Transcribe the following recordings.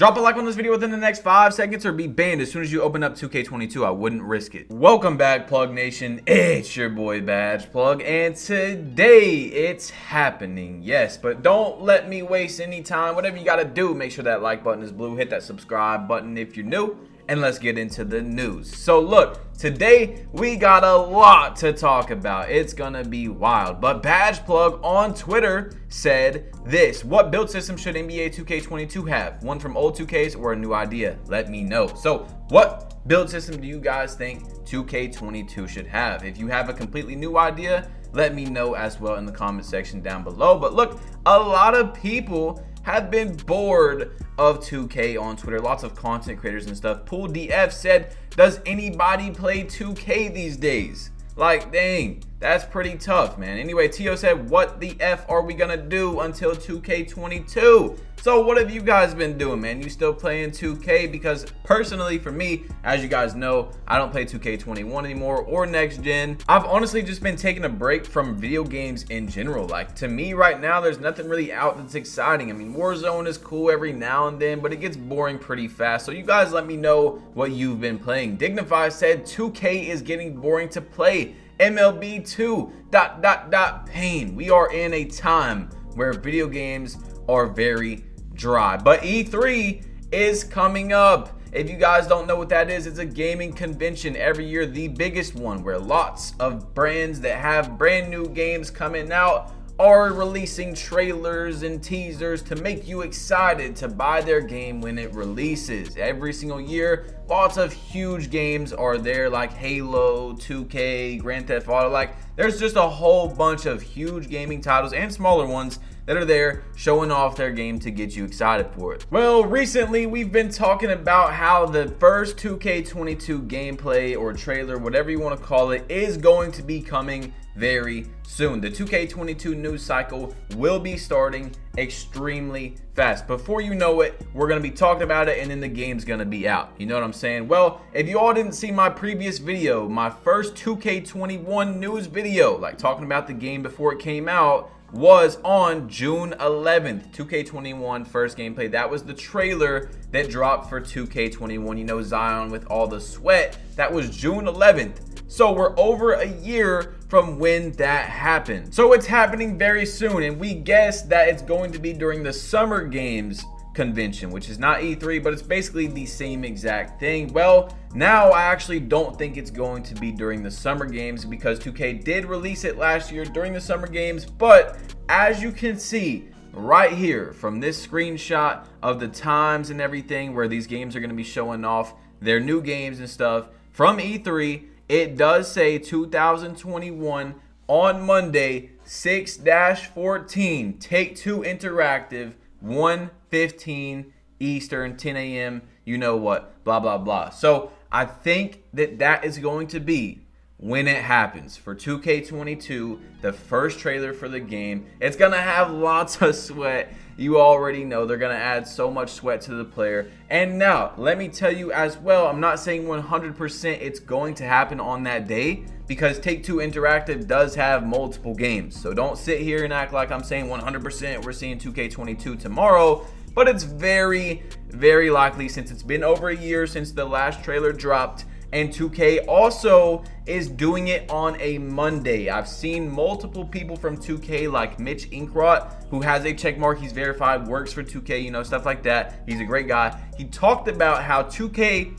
Drop a like on this video within the next 5 seconds or be banned as soon as you open up 2K22. I wouldn't risk it. Welcome back, Plug Nation. It's your boy Badge Plug, and today it's happening. Yes, but don't let me waste any time. Whatever you gotta do, make sure that like button is blue. Hit that subscribe button if you're new. And let's get into the news. So look, today we got a lot to talk about. It's gonna be wild. But Badge Plug on Twitter said this: what build system should NBA 2K22 have? One from old 2Ks or a new idea? Let me know. So what build system do you guys think 2K22 should have? If you have a completely new idea, let me know as well in the comment section down below. But look, a lot of people have been bored of 2K on Twitter. Lots of content creators and stuff. Pool DF said, does anybody play 2K these days? Like, dang, that's pretty tough, man. Anyway, Tio said, what the F are we gonna do until 2K22? So what have you guys been doing, man? You still playing 2K? Because personally, for me, as you guys know, I don't play 2K21 anymore or next gen. I've honestly just been taking a break from video games in general. Like, to me right now, there's nothing really out that's exciting. I mean, Warzone is cool every now and then, but it gets boring pretty fast. So you guys let me know what you've been playing. Dignify said 2K is getting boring to play. MLB 2 ... pain. We are in a time where video games are very dry. But E3 is coming up. If you guys don't know what that is, it's a gaming convention every year, the biggest one, where lots of brands that have brand new games coming out are releasing trailers and teasers to make you excited to buy their game when it releases. Every single year, lots of huge games are there, like Halo, 2K, Grand Theft Auto. Like, there's just a whole bunch of huge gaming titles and smaller ones that are there showing off their game to get you excited for it. Well, recently we've been talking about how the first 2K22 gameplay or trailer, whatever you want to call it, is going to be coming very soon. The 2K22 news cycle will be starting extremely fast. Before you know it, we're going to be talking about it, and then the game's going to be out. You know what I'm saying? Well, if you all didn't see my previous video, my first 2K21 news video, like talking about the game before it came out, was on June 11th. 2K21 first gameplay. That was the trailer that dropped for 2K21. You know, Zion with all the sweat. That was June 11th. So we're over a year from when that happened. So it's happening very soon, and we guess that it's going to be during the Summer Games convention, which is not E3, but it's basically the same exact thing. Well, now I actually don't think it's going to be during the Summer Games, because 2K did release it last year during the Summer Games. But as you can see right here from this screenshot of the times and everything where these games are going to be showing off their new games and stuff from E3, it does say 2021 on Monday, 6-14, Take-Two Interactive, 1:15 Eastern, 10 a.m., you know what, blah, blah, blah. So I think that is going to be when it happens for 2K22, the first trailer for the game. It's going to have lots of sweat. You already know they're going to add so much sweat to the player. And now, let me tell you as well, I'm not saying 100% it's going to happen on that day, because Take-Two Interactive does have multiple games. So don't sit here and act like I'm saying 100% we're seeing 2K22 tomorrow. But it's very, very likely, since it's been over a year since the last trailer dropped. And 2K also is doing it on a Monday. I've seen multiple people from 2K, like Mitch Inkrot, who has a check mark, he's verified, works for 2K, you know, stuff like that. He's a great guy. He talked about how 2K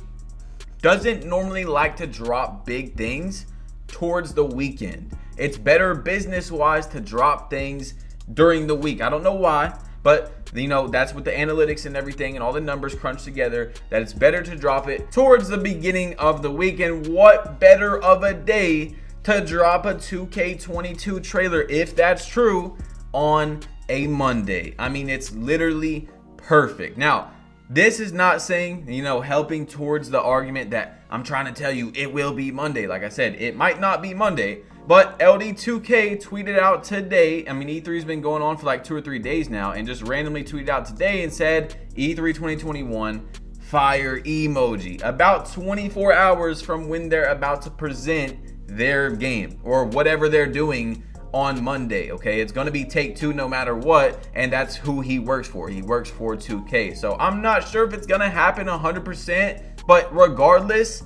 doesn't normally like to drop big things towards the weekend. It's better business-wise to drop things during the week. I don't know why, but you know, that's with the analytics and everything and all the numbers crunched together, that it's better to drop it towards the beginning of the week. And what better of a day to drop a 2K22 trailer, if that's true, on a Monday? I mean, it's literally perfect. Now, this is not saying, you know, helping towards the argument that I'm trying to tell you it will be Monday. Like I said, it might not be Monday. But LD2K tweeted out today, I mean, E3's been going on for like 2 or 3 days now, and just randomly tweeted out today and said, E3 2021, fire emoji. About 24 hours from when they're about to present their game, or whatever they're doing on Monday, okay? It's gonna be Take Two no matter what, and that's who he works for. He works for 2K. So I'm not sure if it's gonna happen 100%, but regardless,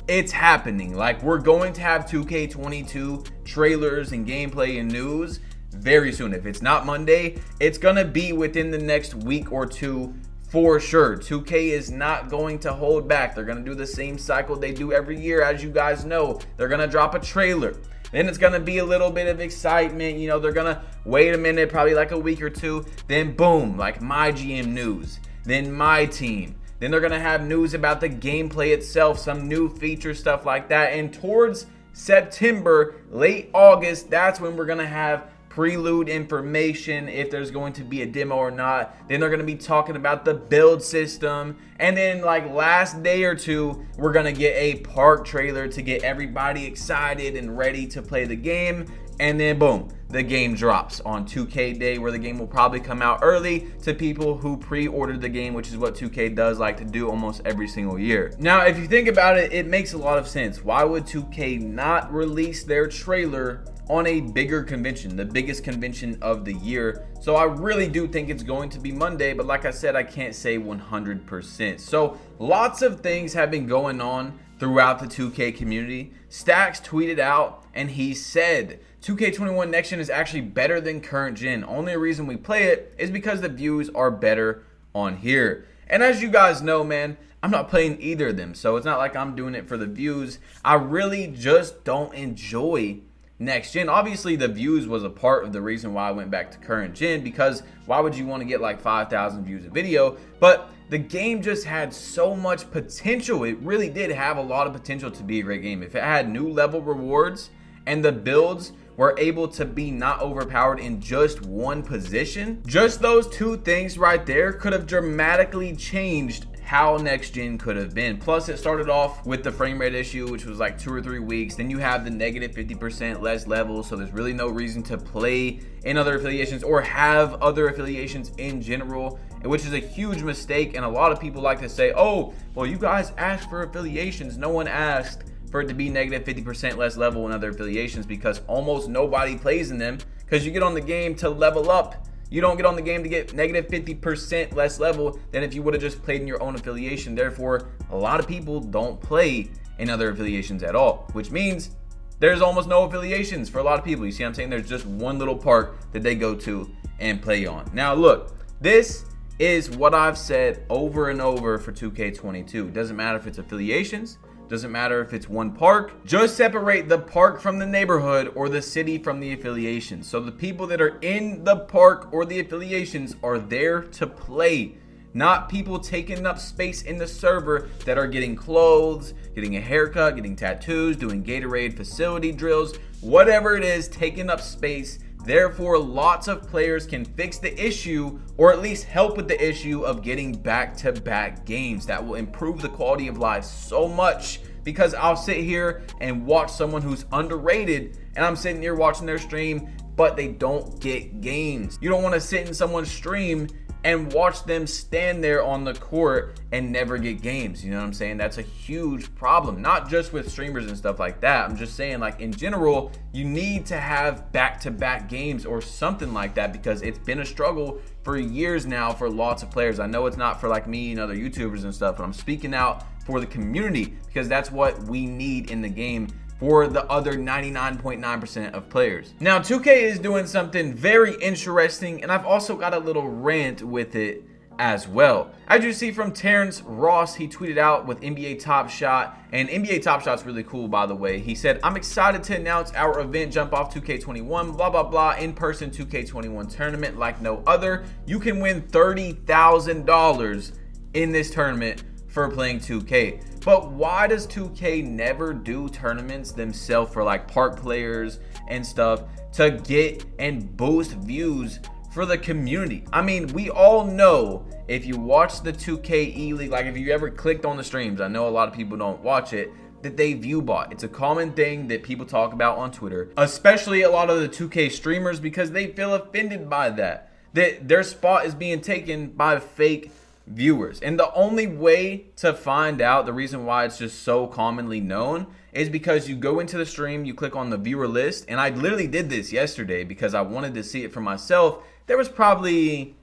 it's happening. Like, we're going to have 2K22 trailers and gameplay and news very soon. If it's not Monday, it's gonna be within the next week or two for sure. 2K is not going to hold back. They're gonna do the same cycle they do every year, as you guys know. They're gonna drop a trailer. Then it's gonna be a little bit of excitement. You know, they're gonna wait a minute, probably like a week or two. Then boom, like my GM news. Then my team. Then they're gonna have news about the gameplay itself, some new feature stuff like that. And towards September, late August, that's when we're gonna have prelude information, if there's going to be a demo or not. Then they're going to be talking about the build system, and then like last day or two, we're going to get a park trailer to get everybody excited and ready to play the game. And then boom, the game drops on 2K day, where the game will probably come out early to people who pre-ordered the game, which is what 2K does like to do almost every single year. Now, if you think about it, it makes a lot of sense. Why would 2K not release their trailer on a bigger convention, the biggest convention of the year? So I really do think it's going to be Monday, but like I said, I can't say 100%. So lots of things have been going on throughout the 2K community. Stacks tweeted out and he said 2K21 next gen is actually better than current gen. Only reason we play it is because the views are better on here. And as you guys know, man, I'm not playing either of them, so it's not like I'm doing it for the views. I really just don't enjoy next gen. Obviously the views was a part of the reason why I went back to current gen, because why would you want to get like 5,000 views a video? But the game just had so much potential. It really did have a lot of potential to be a great game. If it had new level rewards and the builds were able to be not overpowered in just one position, just those two things right there could have dramatically changed how next gen could have been. Plus, it started off with the frame rate issue, which was like 2 or 3 weeks. Then you have the negative 50% less levels, so there's really no reason to play in other affiliations or have other affiliations in general, which is a huge mistake. And a lot of people like to say, oh, well, you guys asked for affiliations. No one asked for it to be negative 50% less level in other affiliations, because almost nobody plays in them, because you get on the game to level up. You don't get on the game to get negative 50% less level than if you would have just played in your own affiliation. Therefore, a lot of people don't play in other affiliations at all, which means there's almost no affiliations for a lot of people. You see what I'm saying? There's just one little park that they go to and play on. Now, look, this is what I've said over and over for 2K22. It doesn't matter if it's affiliations. Doesn't matter if it's one park. Just separate the park from the neighborhood or the city from the affiliations. So the people that are in the park or the affiliations are there to play, not people taking up space in the server that are getting clothes, getting a haircut, getting tattoos, doing Gatorade facility drills, whatever it is, taking up space. Therefore, lots of players can fix the issue, or at least help with the issue of getting back-to-back games. That will improve the quality of life so much, because I'll sit here and watch someone who's underrated, and I'm sitting here watching their stream, but they don't get games. You don't want to sit in someone's stream and watch them stand there on the court and never get games. You know what I'm saying? That's a huge problem, not just with streamers and stuff like that. I'm just saying, like, in general, you need to have back-to-back games or something like that, because it's been a struggle for years now for lots of players. I know it's not for like me and other YouTubers and stuff, but I'm speaking out for the community, because that's what we need in the game for the other 99.9% of players. Now, 2K is doing something very interesting, and I've also got a little rant with it as well. As you see from Terrence Ross, he tweeted out with NBA Top Shot, and NBA Top Shot's really cool, by the way. He said, I'm excited to announce our event, Jump Off 2K21, blah, blah, blah, in-person 2K21 tournament like no other. You can win $30,000 in this tournament for playing 2K. But why does 2K never do tournaments themselves for like park players and stuff to get and boost views for the community? I mean, we all know, if you watch the 2K E-League, like if you ever clicked on the streams, I know a lot of people don't watch it, that they view bot. It's a common thing that people talk about on Twitter, especially a lot of the 2K streamers, because they feel offended by that their spot is being taken by fake viewers. And the only way to find out, the reason why it's just so commonly known, is because you go into the stream, you click on the viewer list, and I literally did this yesterday because I wanted to see it for myself. There was probably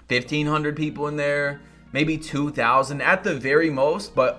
1,500 people in there, maybe 2,000 at the very most, but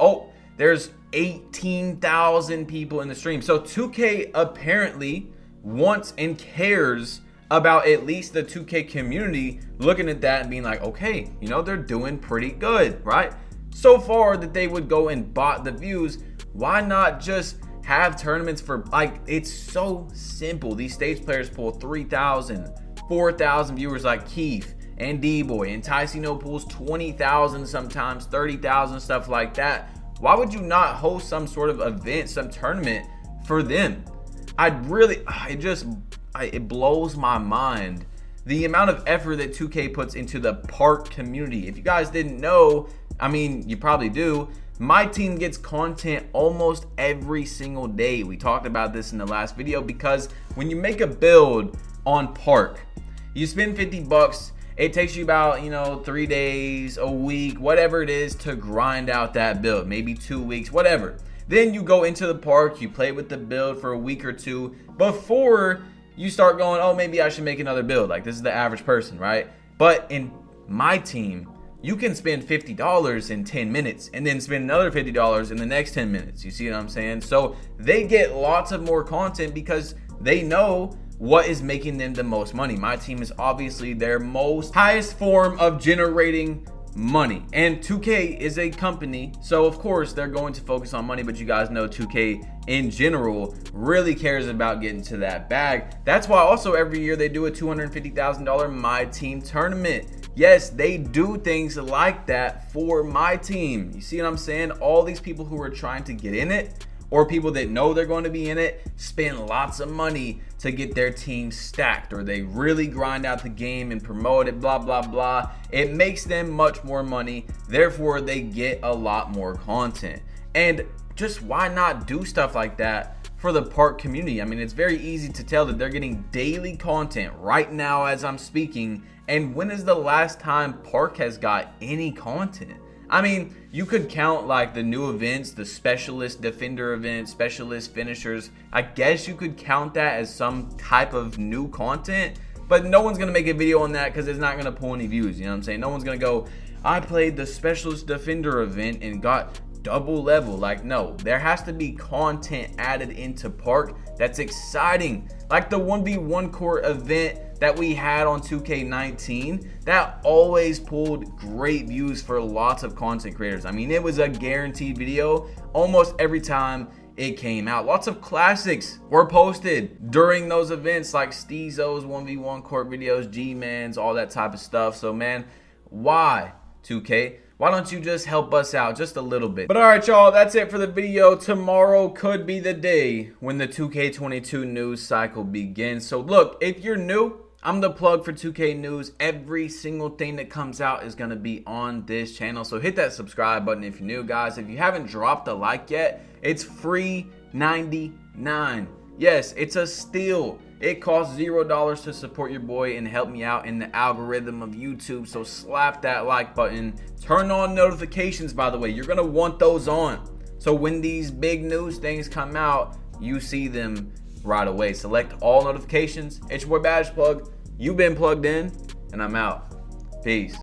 there's 18,000 people in the stream. So 2K apparently wants and cares about at least the 2K community looking at that and being like, okay, you know, they're doing pretty good, right? So far that they would go and bot the views. Why not just have tournaments for, like, it's so simple. These stage players pull 3,000, 4,000 viewers like Keith and D-Boy, and Ticino pulls 20,000 sometimes, 30,000, stuff like that. Why would you not host some sort of event, some tournament for them? It blows my mind the amount of effort that 2K puts into the park community. If you guys didn't know, I mean, you probably do, my team gets content almost every single day. We talked about this in the last video, because when you make a build on park, you spend 50 bucks. It takes you about, 3 days, a week, whatever it is, to grind out that build, maybe 2 weeks, whatever. Then you go into the park, you play with the build for a week or two before you start going, oh, maybe I should make another build. Like, this is the average person, right? But in my team, you can spend $50 in 10 minutes and then spend another $50 in the next 10 minutes. You see what I'm saying? So they get lots of more content because they know what is making them the most money. My team is obviously their highest form of generating money, and 2K is a company, so of course they're going to focus on money. But you guys know 2K in general really cares about getting to that bag. That's why also every year they do a $250,000 My Team tournament. Yes, they do things like that for my team. You see what I'm saying? All these people who are trying to get in it, or people that know they're going to be in it, spend lots of money to get their team stacked, or they really grind out the game and promote it, blah, blah, blah. It makes them much more money. Therefore, they get a lot more content. And just why not do stuff like that for the park community? I mean, it's very easy to tell that they're getting daily content right now as I'm speaking. And when is the last time park has got any content? I mean, you could count like the new events, the specialist defender event, specialist finishers. I guess you could count that as some type of new content, but no one's gonna make a video on that because it's not gonna pull any views. You know what I'm saying? No one's gonna go, I played the specialist defender event and got double level. Like, no, there has to be content added into park that's exciting, like the 1v1 court event that we had on 2K19. That always pulled great views for lots of content creators. I mean, it was a guaranteed video almost every time it came out. Lots of classics were posted during those events, like Steezo's 1v1 court videos, G-Man's, all that type of stuff. So man, why 2K? Why don't you just help us out just a little bit? But all right, y'all, that's it for the video. Tomorrow could be the day when the 2K22 news cycle begins. So look, if you're new, I'm the plug for 2K news. Every single thing that comes out is gonna be on this channel. So hit that subscribe button if you're new, guys. If you haven't dropped a like yet, it's free 99. Yes, it's a steal. It costs $0 to support your boy and help me out in the algorithm of YouTube. So slap that like button. Turn on notifications, by the way. You're gonna want those on. So when these big news things come out, you see them right away. Select all notifications. It's your boy Badge Plug. You've been plugged in, and I'm out. Peace.